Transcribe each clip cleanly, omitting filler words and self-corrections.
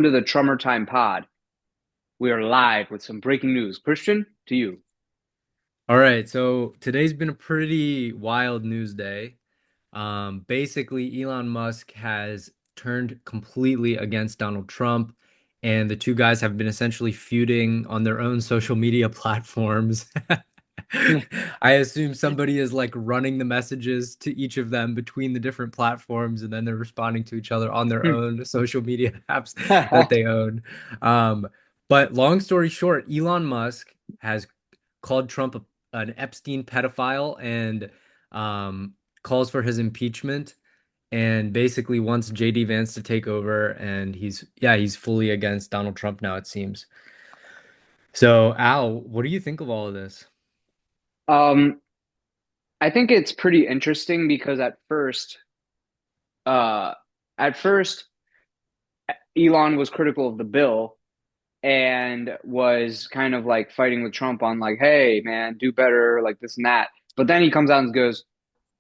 To the Trummer Time Pod. We are live with some breaking news. Christian, to you. All right, so today's been a pretty wild news day. Basically, Elon Musk has turned completely against Donald Trump, and the two guys have been essentially feuding on their own social media platforms. I assume somebody is like running the messages to each of them between the different platforms, and then they're responding to each other on their own social media apps that they own. Um, but long story short, Elon Musk has called Trump an Epstein pedophile and calls for his impeachment and basically wants JD Vance to take over. And he's fully against Donald Trump now, it seems. So, Al, what do you think of all of this? um, I think it's pretty interesting because uh, at first, Elon was critical of the bill and was kind of like fighting with Trump on like, hey, man, do better, like this and that. But then he comes out and goes,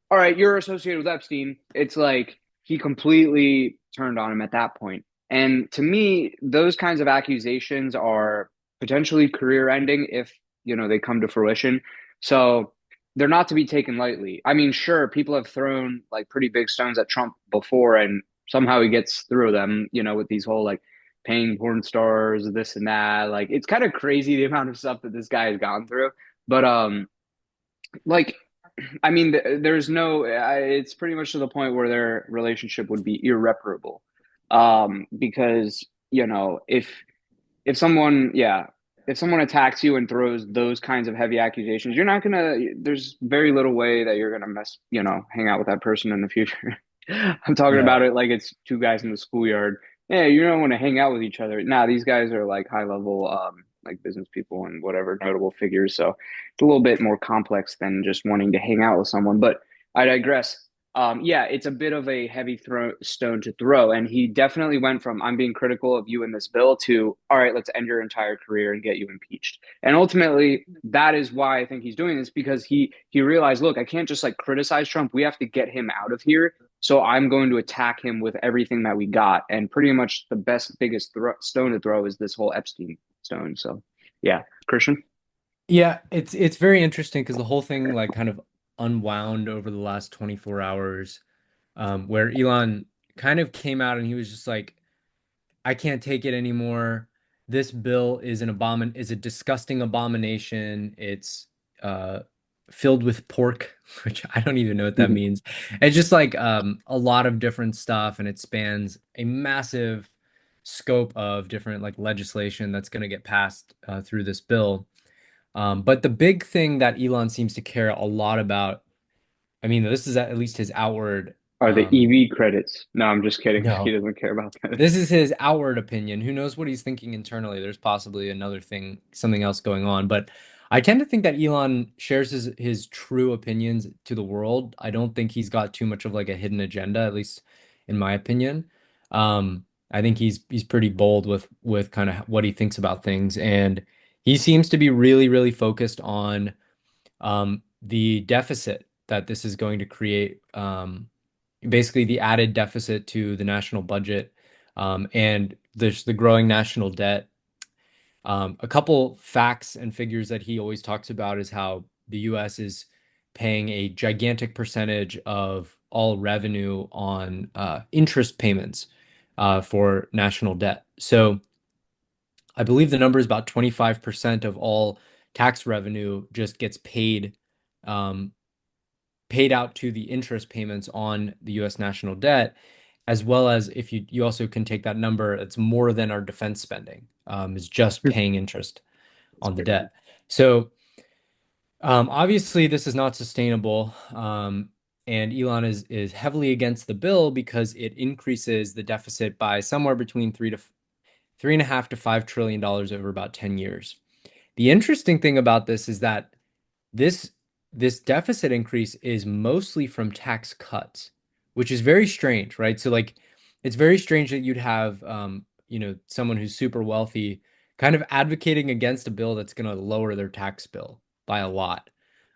all right, you're associated with Epstein. It's like he completely turned on him at that point. And to me, those kinds of accusations are potentially career ending if, they come to fruition. So they're not to be taken lightly. I mean, sure, people have thrown like pretty big stones at Trump before and somehow he gets through them, with these whole like paying porn stars, this and that. Like it's kind of crazy the amount of stuff that this guy has gone through. But like I mean, there's no. It's pretty much to the point where their relationship would be irreparable, because if someone, yeah, if someone attacks you and throws those kinds of heavy accusations, you're not gonna. There's very little way that you're gonna hang out with that person in the future. I'm talking Yeah. about it like it's two guys in the schoolyard. Yeah, you don't want to hang out with each other. Nah, these guys are like high level, like business people and whatever notable figures. So it's a little bit more complex than just wanting to hang out with someone. But I digress. Yeah, it's a bit of a heavy stone to throw. And he definitely went from I'm being critical of you in this bill to all right, let's end your entire career and get you impeached. And ultimately, that is why I think he's doing this because he realized, look, I can't just like criticize Trump. We have to get him out of here. So I'm going to attack him with everything that we got. And pretty much the biggest stone to throw is this whole Epstein stone. So yeah, Christian. Yeah, it's very interesting because the whole thing like kind of unwound over the last 24 hours, where Elon kind of came out and he was just like, I can't take it anymore. This bill is a disgusting abomination. It's uh filled with pork, which I don't even know what that means. It's just like a lot of different stuff and it spans a massive scope of different like legislation that's going to get passed through this bill. But the big thing that Elon seems to care a lot about, I mean, this is at least his outward Are the EV credits? No, I'm just kidding. He no. doesn't care about that. This is his outward opinion. Who knows what he's thinking internally? There's possibly another thing, something else going on. But I tend to think that Elon shares his true opinions to the world. I don't think he's got too much of like a hidden agenda, at least in my opinion. I think he's pretty bold with kind of what he thinks about things, and he seems to be really focused on the deficit that this is going to create. Basically the added deficit to the national budget, and there's the growing national debt. A couple facts and figures that he always talks about is how the US is paying a gigantic percentage of all revenue on interest payments for national debt. So I believe the number is about 25% of all tax revenue just gets um, paid out to the interest payments on the US national debt, as well as if you also can take that number, it's more than our defense spending, is just paying interest It's on the crazy. debt. So obviously this is not sustainable. And Elon is heavily against the bill because it increases the deficit by somewhere between 3.5 to $5 trillion over about 10 years. The interesting thing about this is that this this deficit increase is mostly from tax cuts, which is very strange, right? So like it's very strange that you'd have someone who's super wealthy kind of advocating against a bill that's going to lower their tax bill by a lot.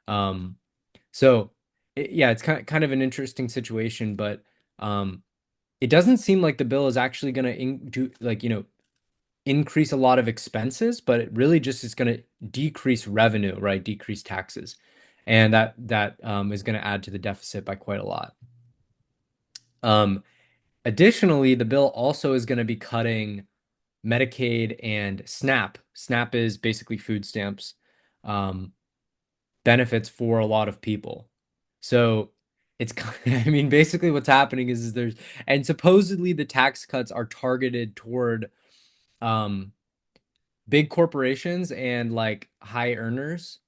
Um, so yeah, it's kind of an interesting situation, but um, it doesn't seem like the bill is actually going to do like increase a lot of expenses, but it really just is going to decrease revenue, right? Decrease taxes. And that is going to add to the deficit by quite a lot. Um, Additionally, the bill also is going to be cutting Medicaid and SNAP. SNAP is basically food stamps, um, benefits for a lot of people. So it's, I mean, basically what's happening is there's, and supposedly the tax cuts are targeted toward um, big corporations and like high earners.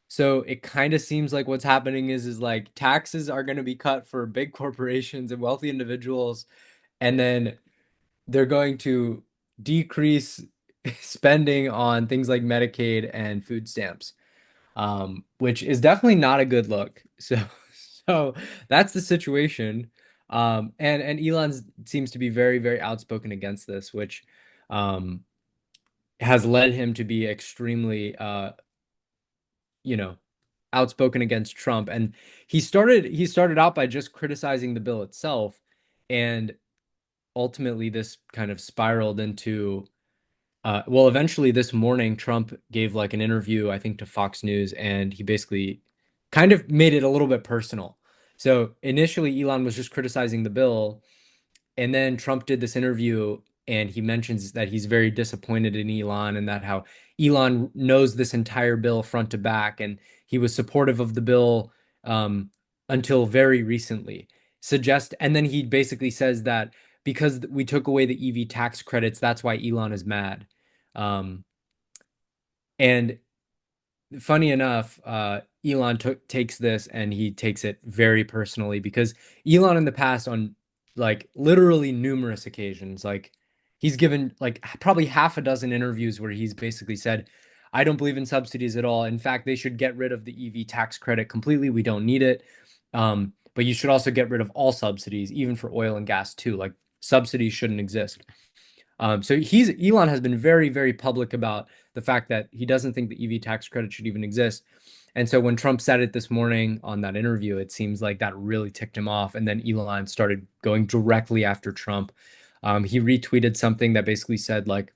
So it kind of seems like what's happening is like taxes are going to be cut for big corporations and wealthy individuals, and then they're going to decrease spending on things like Medicaid and food stamps, which is definitely not a good look. So, so that's the situation. And Elon seems to be very, very outspoken against this, which um, has led him to be extremely, you know, outspoken against Trump. And he started out by just criticizing the bill itself, and ultimately this kind of spiraled into well, eventually this morning, Trump gave like an interview, I think, to Fox News, and he basically kind of made it a little bit personal. So initially, Elon was just criticizing the bill, and then Trump did this interview, and he mentions that he's very disappointed in Elon and that how Elon knows this entire bill front to back, and he was supportive of the bill um, until very recently. And then he basically says that because we took away the EV tax credits, that's why Elon is mad. Um, and funny enough, Elon takes this and he takes it very personally because Elon in the past on like literally numerous occasions, like he's given like probably half a dozen interviews where he's basically said, I don't believe in subsidies at all. In fact, they should get rid of the EV tax credit completely. We don't need it. But you should also get rid of all subsidies, even for oil and gas too. Like subsidies shouldn't exist. So Elon has been very, very public about the fact that he doesn't think the EV tax credit should even exist. And so when Trump said it this morning on that interview, it seems like that really ticked him off. And then Elon started going directly after Trump. He retweeted something that basically said like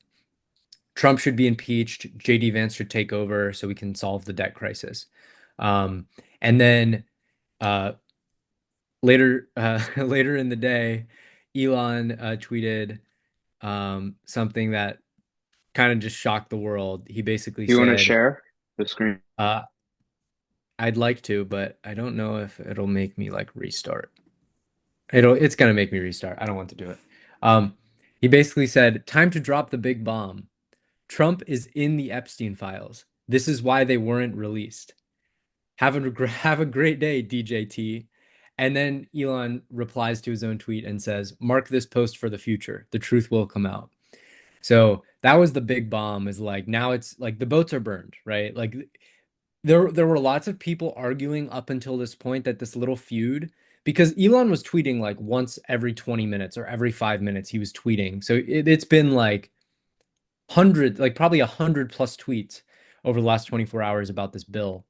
Trump should be impeached, JD Vance should take over so we can solve the debt crisis. Um, and then uh, later later in the day, Elon tweeted something that kind of just shocked the world. He basically You want to said, share the screen? uh, I'd like to, but I don't know if it'll make me like restart. It's gonna make me restart. I don't want to do it. Um, he basically said, time to drop the big bomb. Trump is in the Epstein files. This is why they weren't released. Have a great day, DJT. And then Elon replies to his own tweet and says, mark this post for the future. The truth will come out. So that was the big bomb, is like now it's like the boats are burned, right? Like there were lots of people arguing up until this point that this little feud, because Elon was tweeting like once every 20 minutes or every 5 minutes he was tweeting. So it's been like hundred, like probably 100 plus tweets over the last 24 hours about this bill.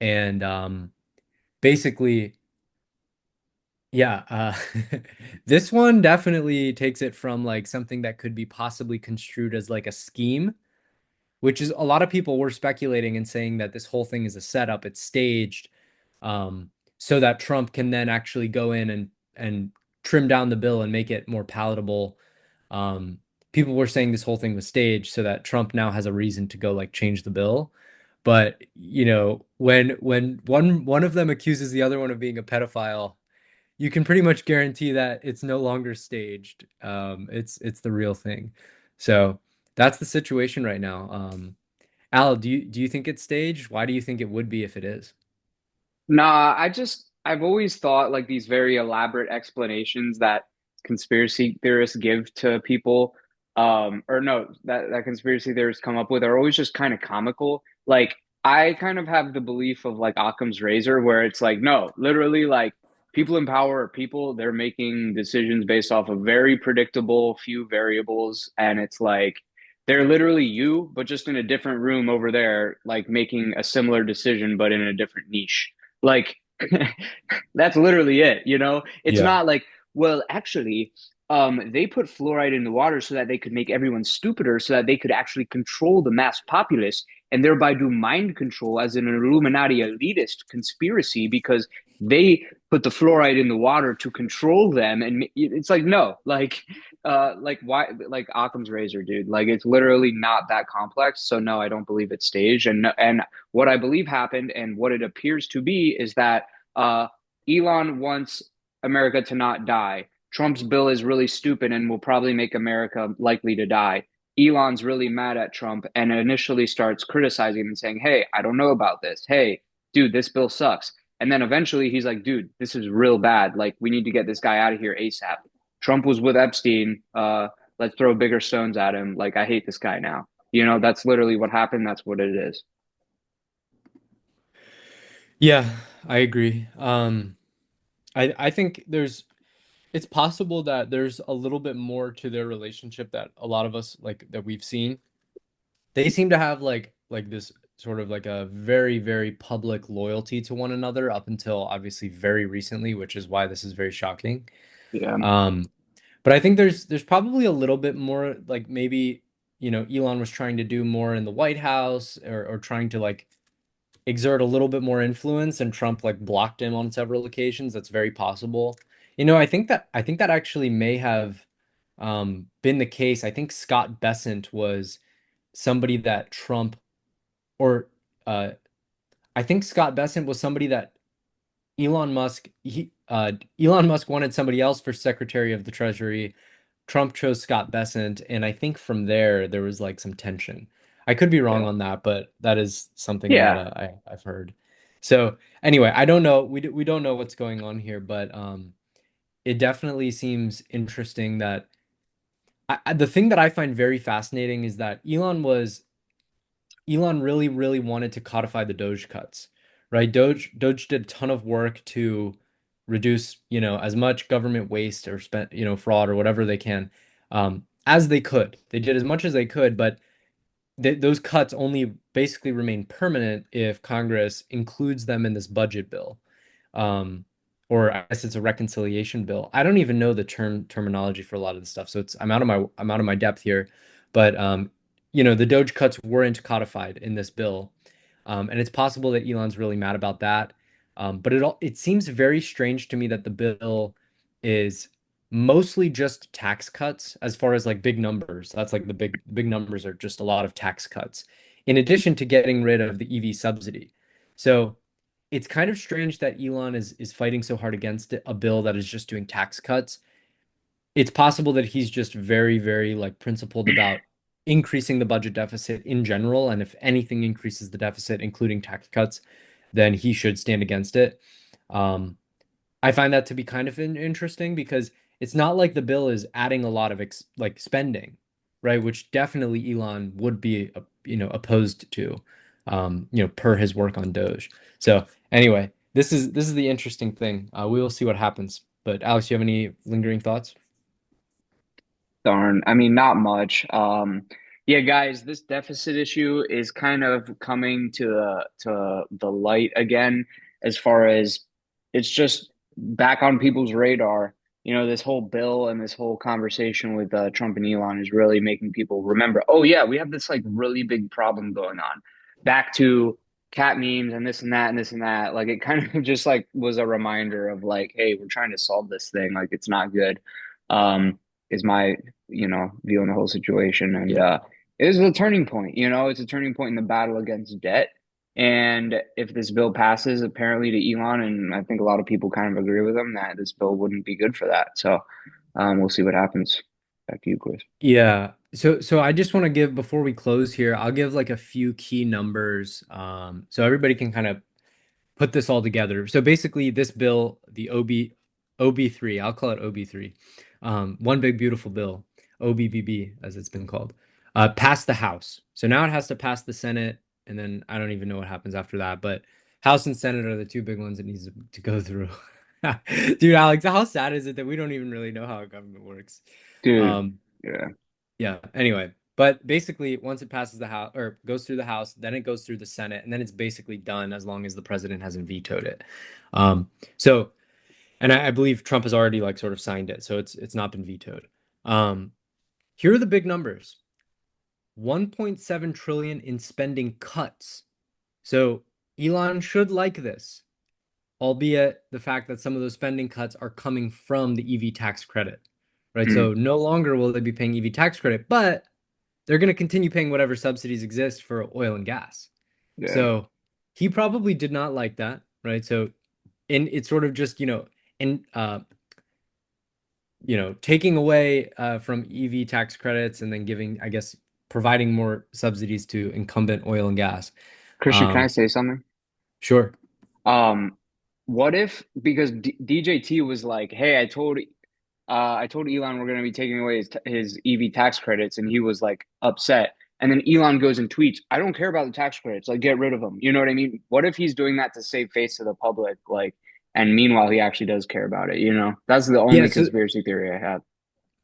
And basically, yeah, this one definitely takes it from like something that could be possibly construed as like a scheme, which is a lot of people were speculating and saying that this whole thing is a setup, it's staged, so that Trump can then actually go in and trim down the bill and make it more palatable. Um, People were saying this whole thing was staged so that Trump now has a reason to go like change the bill. But you know, when one of them accuses the other one of being a pedophile, you can pretty much guarantee that it's no longer staged. It's the real thing. So that's the situation right now. Al, do you think it's staged? Why do you think it would be if it is? Nah, I've always thought like these very elaborate explanations that conspiracy theorists give to people, or no, that conspiracy theorists come up with are always just kind of comical. Like I kind of have the belief of like Occam's razor, where it's like, no, literally like people in power are people, they're making decisions based off of very predictable few variables, and it's like they're literally you, but just in a different room over there, like making a similar decision, but in a different niche. Like that's literally it, you know? It's Yeah. not like, well, actually, they put fluoride in the water so that they could make everyone stupider, so that they could actually control the mass populace and thereby do mind control as an Illuminati elitist conspiracy because they put the fluoride in the water to control them. And it's like, no, like why, like Occam's razor, dude. Like it's literally not that complex. So no, I don't believe it's staged. And what I believe happened and what it appears to be is that Elon wants America to not die. Trump's bill is really stupid and will probably make America likely to die. Elon's really mad at Trump and initially starts criticizing him and saying, "Hey, I don't know about this. Hey, dude, this bill sucks." And then eventually he's like, "Dude, this is real bad. Like, we need to get this guy out of here ASAP." Trump was with Epstein. Let's throw bigger stones at him. Like, I hate this guy now. That's literally what happened. That's what it is. Yeah, I agree. I think it's possible that there's a little bit more to their relationship that a lot of us like that we've seen. They seem to have like this sort of like a very, very public loyalty to one another up until obviously very recently, which is why this is very shocking. Yeah. Um, but I think there's probably a little bit more like maybe, Elon was trying to do more in the White House or trying to like exert a little bit more influence and Trump like blocked him on several occasions. That's very possible. I think that actually may have been the case. I think Scott Bessent was somebody that Trump or uh, I think Scott Bessent was somebody that Elon Musk wanted somebody else for Secretary of the Treasury. Trump chose Scott Bessent, and I think from there was like some tension. I could be wrong Yeah. on that, but that is something that Yeah. I've heard. So anyway, I don't know. We don't know what's going on here, but it definitely seems interesting that the thing that I find very fascinating is that Elon really, really wanted to codify the Doge cuts, right? Doge did a ton of work to reduce, as much government waste or spent, fraud or whatever they can, as they could. They did as much as they could, but th those cuts only basically remain permanent if Congress includes them in this budget bill. Um, or I guess it's a reconciliation bill. I don't even know the terminology for a lot of the stuff, so I'm out of my depth here. But the Doge cuts weren't codified in this bill, and it's possible that Elon's really mad about that. But it seems very strange to me that the bill is mostly just tax cuts as far as like big numbers. That's like the big numbers are just a lot of tax cuts, in addition to getting rid of the EV subsidy. So it's kind of strange that Elon is fighting so hard against it, a bill that is just doing tax cuts. It's possible that he's just very, very like principled about increasing the budget deficit in general, and if anything increases the deficit, including tax cuts, then he should stand against it. Um, I find that to be kind of interesting because it's not like the bill is adding a lot of like spending, right? Which definitely Elon would be, opposed to, per his work on Doge. So anyway, this is the interesting thing. We will see what happens. But Alex, you have any lingering thoughts? Darn. I mean, not much. Yeah, guys, this deficit issue is kind of coming to the light again, as far as it's just back on people's radar. This whole bill and this whole conversation with Trump and Elon is really making people remember, oh yeah, we have this like really big problem going on. Back to cat memes and this and that and this and that. Like it kind of just like was a reminder of like, hey, we're trying to solve this thing. Like it's not good. Is my view on the whole situation. And Yeah. it is a turning point. It's a turning point in the battle against debt. And if this bill passes, apparently to Elon, and I think a lot of people kind of agree with him that this bill wouldn't be good for that. So we'll see what happens. Back to you, Chris. Yeah. So I just want to give before we close here, I'll give like a few key numbers, so everybody can kind of put this all together. So basically, this bill, the OB3, I'll call it OB3, one big beautiful bill, OBBB as it's been called, passed the House. So now it has to pass the Senate, and then I don't even know what happens after that. But House and Senate are the two big ones it needs to go through. Dude, Alex, how sad is it that we don't even really know how a government works? Dude, Um, yeah. yeah, anyway, but basically, once it passes the House or goes through the House, then it goes through the Senate, and then it's basically done as long as the president hasn't vetoed it. So And I believe Trump has already like sort of signed it, so it's not been vetoed. Um, Here are the big numbers: 1.7 trillion in spending cuts. So Elon should like this, albeit the fact that some of those spending cuts are coming from the EV tax credit, right? Mm, So no longer will they be paying EV tax credit, but they're going to continue paying whatever subsidies exist for oil and gas. yeah. So he probably did not like that, right? So and it's sort of just, and taking away from EV tax credits and then giving, I guess, providing more subsidies to incumbent oil and gas. Christian, can I Um, say something? sure. Um, what if because DJT was like, "Hey, I told Elon we're going to be taking away his EV tax credits," and he was like upset. And then Elon goes and tweets, "I don't care about the tax credits. Like, get rid of them." You know what I mean? What if he's doing that to save face to the public? Like, and meanwhile, he actually does care about it. You know, that's the Yeah. only So, conspiracy theory I have.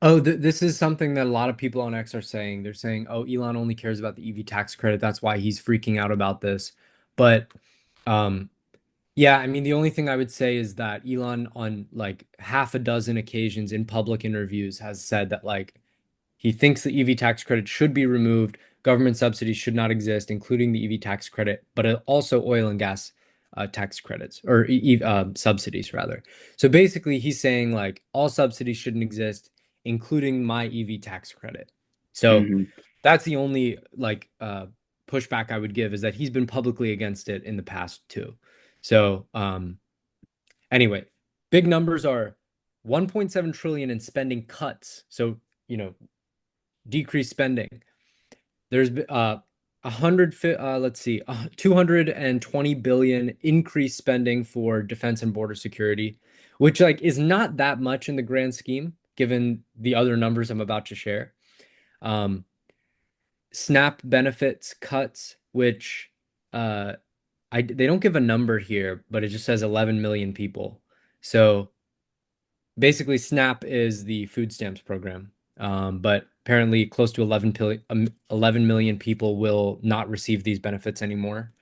oh, th this is something that a lot of people on X are saying. They're saying, "Oh, Elon only cares about the EV tax credit. That's why he's freaking out about this." But, um, yeah, I mean, the only thing I would say is that Elon, on like half a dozen occasions in public interviews, has said that like he thinks the EV tax credit should be removed. Government subsidies should not exist, including the EV tax credit, but also oil and gas tax credits or subsidies, rather. So basically, he's saying like all subsidies shouldn't exist, including my EV tax credit. So Hmm. that's the only like pushback I would give is that he's been publicly against it in the past too. So anyway, big numbers are 1.7 trillion in spending cuts. So you know decreased spending. There's a hundred, let's see, 220 billion increased spending for defense and border security, which like is not that much in the grand scheme, given the other numbers I'm about to share. Um, SNAP benefits cuts, which uh, they don't give a number here, but it just says 11 million people. So basically SNAP is the food stamps program. But apparently close to 11 million people will not receive these benefits anymore.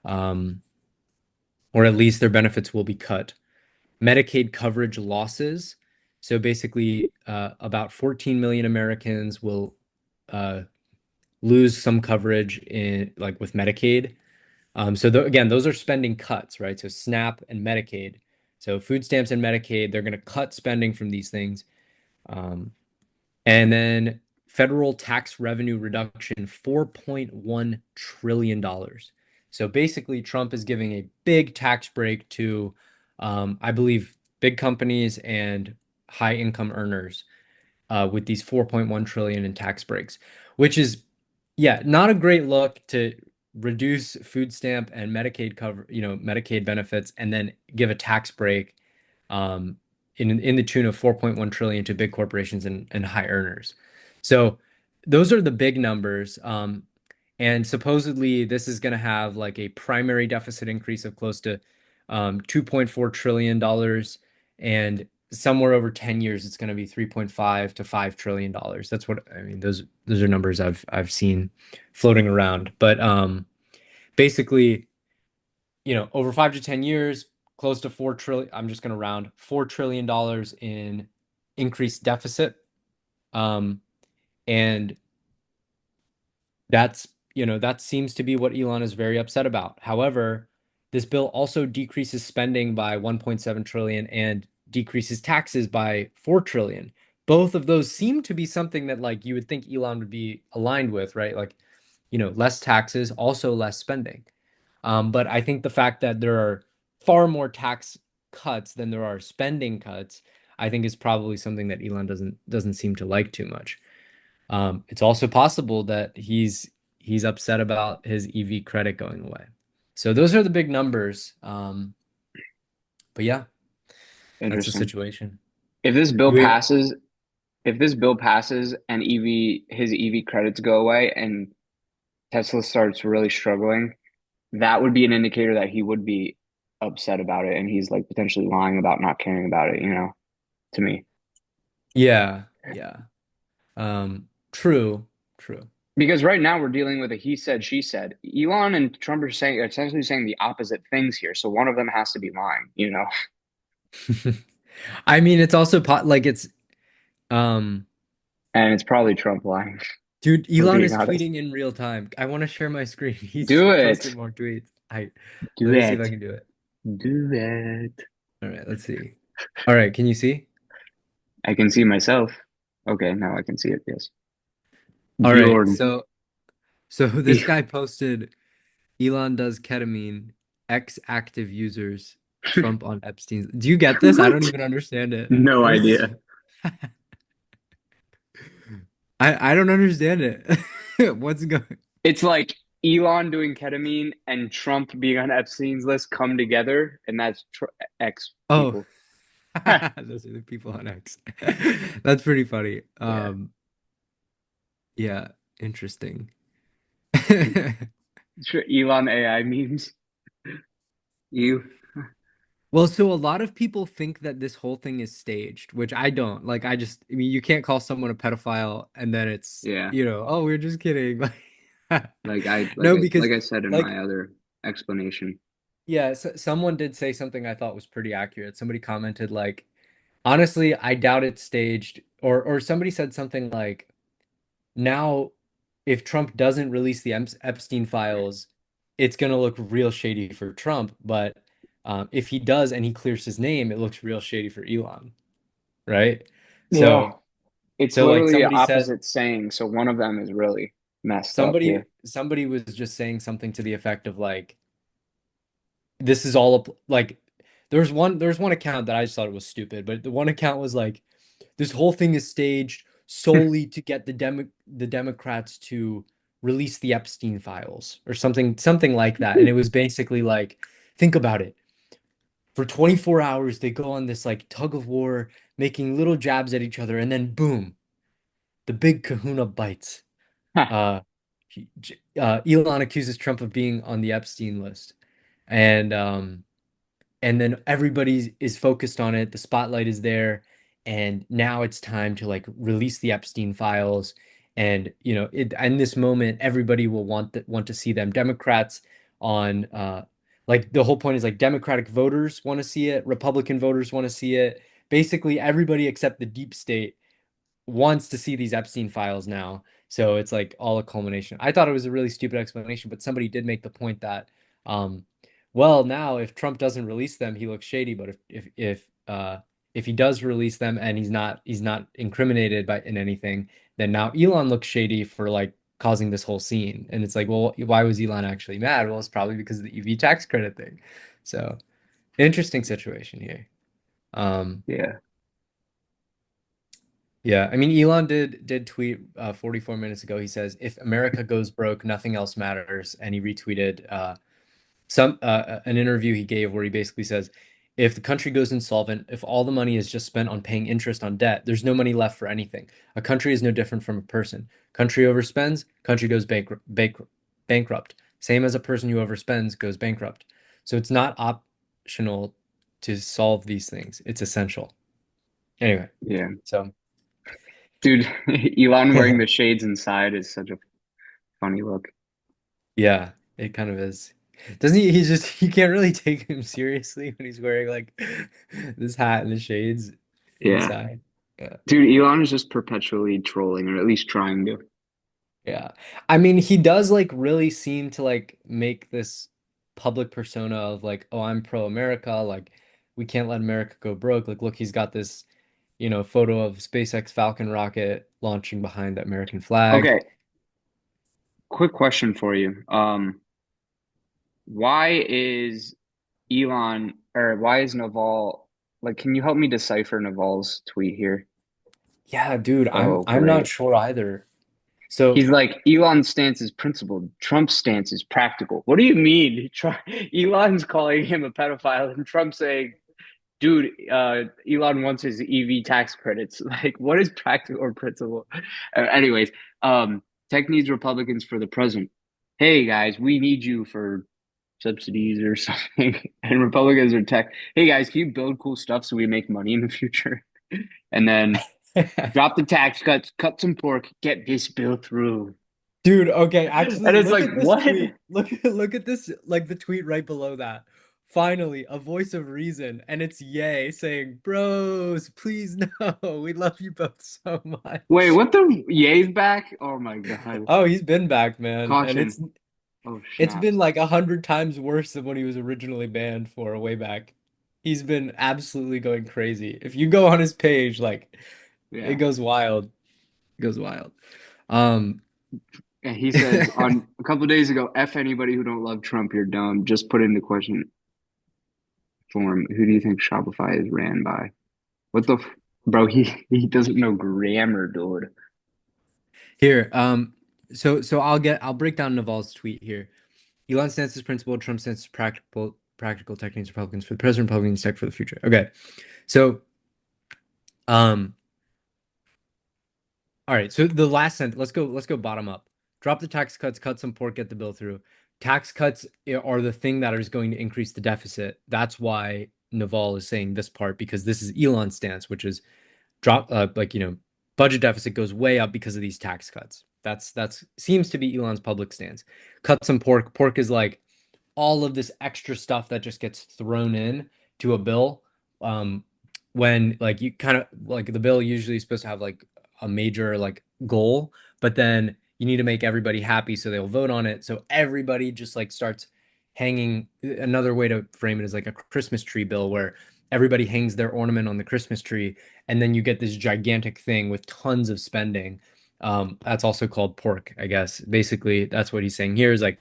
Um, or at least their benefits will be cut. Medicaid coverage losses. So basically, about 14 million Americans will uh, lose some coverage in like with Medicaid. So again, those are spending cuts, right? So SNAP and Medicaid. So food stamps and Medicaid, they're going to cut spending from these things. Um, And then federal tax revenue reduction, $4.1 trillion dollars. So basically, Trump is giving a big tax break to, I believe, big companies and high income earners with these 4.1 trillion in tax breaks, which is, yeah, not a great look to reduce food stamp and Medicaid cover, Medicaid benefits, and then give a tax break um, in the tune of 4.1 trillion to big corporations and high earners. So those are the big numbers. And supposedly this is going to have like a primary deficit increase of close to $2.4 trillion dollars, and somewhere over 10 years it's going to be 3.5 to 5 trillion dollars. That's what I mean. Those are numbers I've seen floating around. But basically, over 5 to 10 years, close to 4 trillion. I'm just going to round $4 trillion in increased deficit. Um, and that seems to be what Elon is very upset about. However, this bill also decreases spending by 1.7 trillion and decreases taxes by 4 trillion. Both of those seem to be something that like you would think Elon would be aligned with, right? Like, less taxes, also less spending. But I think the fact that there are far more tax cuts than there are spending cuts, I think is probably something that Elon doesn't seem to like too much. It's also possible that he's upset about his EV credit going away. So those are the big numbers. But yeah, that's the Interesting. situation. If this bill You, passes, if this bill passes and his EV credits go away and Tesla starts really struggling, that would be an indicator that he would be upset about it and he's like potentially lying about not caring about it, to me. yeah, yeah. True, true. Because right now we're dealing with a he said, she said. Elon and Trump are essentially saying the opposite things here. So one of them has to be lying. I mean, it's also like it's um And it's probably Trump lying, dude, for Elon being is honest. tweeting in real time. I want to share my screen. He's Do posted it. more tweets. I Do Let me see if I it. can do it. Do it. All right, let's see. All right, can you see? I can see myself. Okay, now I can see it. Yes. All right, Bjorn. so this guy posted Elon does ketamine, X active users, Trump on Epstein's. Do you get this? I don't What? even understand it. No What is this? idea. I don't understand it. What's going? It's like Elon doing ketamine and Trump being on Epstein's list come together, and that's X Oh, people. those are the people on X. That's pretty funny. Yeah. Yeah, interesting. Sure, Elon AI memes. You. Well, so a lot of people think that this whole thing is staged, which I don't. Like, I mean, you can't call someone a pedophile and then it's, Yeah. oh, we're just kidding. Like, Like I like no, I because like I said in like my other explanation. yeah, someone did say something I thought was pretty accurate. Somebody commented like, honestly, I doubt it's staged, or somebody said something like, now if Trump doesn't release the Epstein files, it's gonna look real shady for Trump, but if he does and he clears his name, it looks real shady for Elon, right? Yeah. So It's so like literally somebody said, opposite saying, so one of them is really messed up somebody here. somebody was just saying something to the effect of like, this is all like, there's one account that I just thought it was stupid, but the one account was like, this whole thing is staged solely to get the Democrats to release the Epstein files or something like that. And it was basically like, think about it. For 24 hours, they go on this like tug of war, making little jabs at each other, and then boom, the big kahuna bites. Uh, Elon accuses Trump of being on the Epstein list, and then everybody is focused on it. The spotlight is there, and now it's time to like release the Epstein files. And in this moment, everybody will want to see them. Democrats on like the whole point is like Democratic voters want to see it, Republican voters want to see it. Basically, everybody except the deep state wants to see these Epstein files now. So it's like all a culmination. I thought it was a really stupid explanation, but somebody did make the point that, um, well, now if Trump doesn't release them, he looks shady. But if he does release them and he's not incriminated by in anything, then now Elon looks shady for like causing this whole scene. And it's like, well, why was Elon actually mad? Well, it's probably because of the EV tax credit thing. So interesting situation here. Um, Yeah. Yeah, I mean, Elon did tweet 44 minutes ago. He says, "If America goes broke, nothing else matters." And he retweeted an interview he gave where he basically says, "If the country goes insolvent, if all the money is just spent on paying interest on debt, there's no money left for anything. A country is no different from a person. Country overspends, country goes bankrupt. Same as a person who overspends goes bankrupt. So it's not optional to solve these things. It's essential." Anyway, Yeah. so. Dude, Elon wearing the shades inside is such a funny look. Yeah, it kind of is. Doesn't he? He's just you can't really take him seriously when he's wearing like this hat and the shades Yeah. inside. Yeah. Dude, Elon is just perpetually trolling, or at least trying to. Yeah. I mean, he does like really seem to like make this public persona of like, oh, I'm pro-America, like we can't let America go broke. Like, look, he's got this, photo of SpaceX Falcon rocket launching behind the American flag. Okay, quick question for you. Why is Elon or why is Naval like, can you help me decipher Naval's tweet here? Yeah, dude, I'm Oh, I'm not great. sure either. So He's like, Elon's stance is principled. Trump's stance is practical. What do you mean? Elon's calling him a pedophile and Trump saying, dude, Elon wants his EV tax credits. Like, what is practical or principle? Anyways, tech needs Republicans for the present. Hey guys, we need you for subsidies or something. And Republicans are tech. Hey guys, can you build cool stuff so we make money in the future? And then drop the tax cuts, cut some pork, get this bill through. dude, okay, And actually it's look like, at this what? tweet. Look at this, like the tweet right below that. finally a voice of reason, and it's Ye saying, "Bros, please no, we love you both so Wait, much." what the Ye's back? Oh my God. Oh, he's been back, man, and Caution. Oh it's been snaps. like 100 times worse than when he was originally banned for way back. He's been absolutely going crazy. If you go on his page, like it Yeah. goes wild. It goes wild. Um, And he says on a couple of days ago, F anybody who don't love Trump, you're dumb. Just put in the question form. Who do you think Shopify is ran by? What the bro, he doesn't know grammar, dude. Here, so I'll break down Naval's tweet here. Elon stance is principled, Trump stance is practical techniques Republicans for the present, Republicans tech for the future. Okay. So um all right, so the last sentence, let's go bottom up. Drop the tax cuts, cut some pork, get the bill through. Tax cuts are the thing that is going to increase the deficit. That's why Naval is saying this part because this is Elon's stance, which is drop budget deficit goes way up because of these tax cuts. That's seems to be Elon's public stance. Cut some pork. Pork is like all of this extra stuff that just gets thrown in to a bill. Um, when like you kind of like the bill usually is supposed to have like a major like goal, but then you need to make everybody happy so they'll vote on it. So everybody just like starts hanging. Another way to frame it is like a Christmas tree bill where everybody hangs their ornament on the Christmas tree, and then you get this gigantic thing with tons of spending. That's also called pork, I guess. Basically, that's what he's saying here is like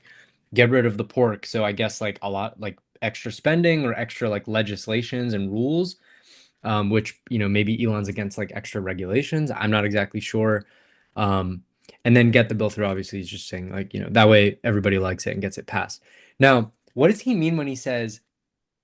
get rid of the pork. So I guess like a lot like extra spending or extra like legislations and rules, which maybe Elon's against like extra regulations. I'm not exactly sure. Um, and then get the bill through. Obviously, he's just saying like that way everybody likes it and gets it passed. Now, what does he mean when he says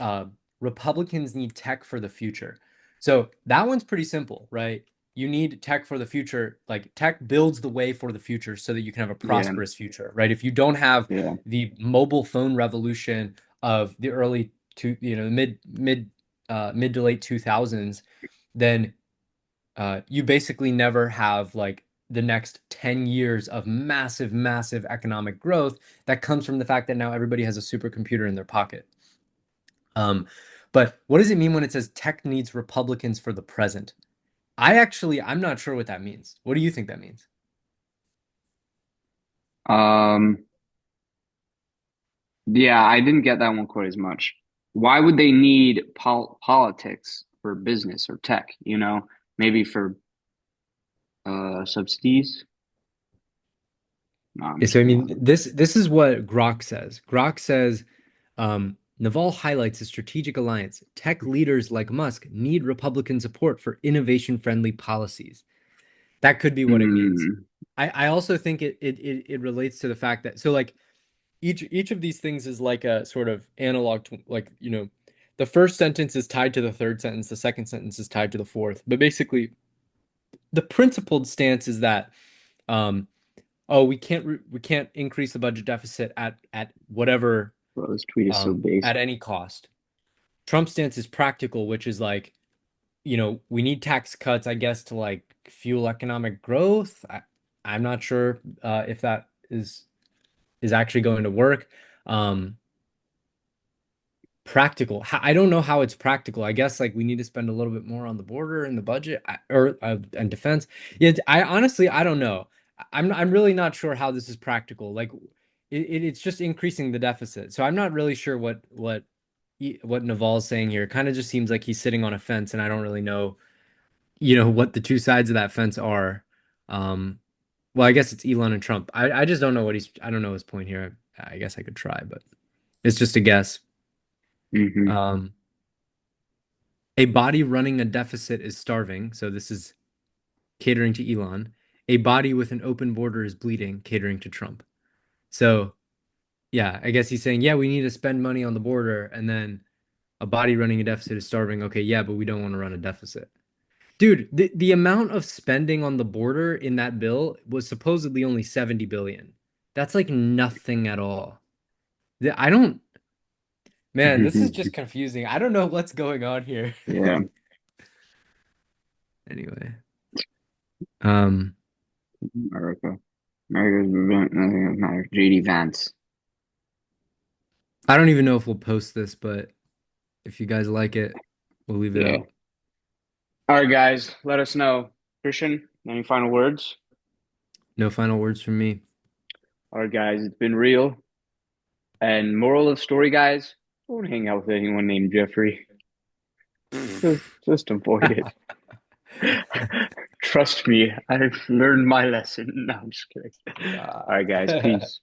uh, Republicans need tech for the future? So that one's pretty simple, right? You need tech for the future. Like tech builds the way for the future so that you can have a Yeah, prosperous future, right? If you don't have yeah. the mobile phone revolution of the early to mid to late 2000s, then you basically never have like the next 10 years of massive, massive economic growth that comes from the fact that now everybody has a supercomputer in their pocket. Um, but what does it mean when it says tech needs Republicans for the present? I'm not sure what that means. What do you think that means? Um, yeah, I didn't get that one quite as much. Why would they need politics for business or tech? Maybe for subsidies. No, I'm Yeah, just so I kidding. mean, this is what Grok says. Grok says Naval highlights a strategic alliance. Tech leaders like Musk need Republican support for innovation-friendly policies. That could be what it means. Hmm. I also think it relates to the fact that so like each of these things is like a sort of analog to like the first sentence is tied to the third sentence, the second sentence is tied to the fourth. But basically, the principled stance is that um oh we can't increase the budget deficit at whatever Bro, this tweet is so at basic. any cost. Trump's stance is practical, which is like we need tax cuts, I guess, to like fuel economic growth. I'm not sure if that is actually going to work. Um, Practical. I don't know how it's practical. I guess like we need to spend a little bit more on the border and the budget or and defense. Yeah, I honestly I don't know. I'm really not sure how this is practical. Like it's just increasing the deficit. So I'm not really sure what Naval's saying here. It kind of just seems like he's sitting on a fence, and I don't really know what the two sides of that fence are. Um, well, I guess it's Elon and Trump. I just don't know I don't know his point here. I guess I could try, but it's just a guess. Hmm. Um, a body running a deficit is starving, so this is catering to Elon. A body with an open border is bleeding, catering to Trump. So, yeah, I guess he's saying, yeah, we need to spend money on the border, and then a body running a deficit is starving. Okay, yeah, but we don't want to run a deficit. Dude, the amount of spending on the border in that bill was supposedly only 70 billion. That's like nothing at all. I don't, man, this is just confusing. I don't know what's going on here. Yeah, Anyway, um, America. America's nothing that matters. JD Vance. I don't even know if we'll post this, but If you guys like it, we'll leave it Yeah. up. All right, guys, let us know. Christian, any final words? No final words from me. All right, guys, it's been real. And moral of story, guys, don't hang out with anyone named Jeffrey. Just avoid it. Trust me, I've learned my lesson. No, I'm just kidding. All right, guys, God. peace.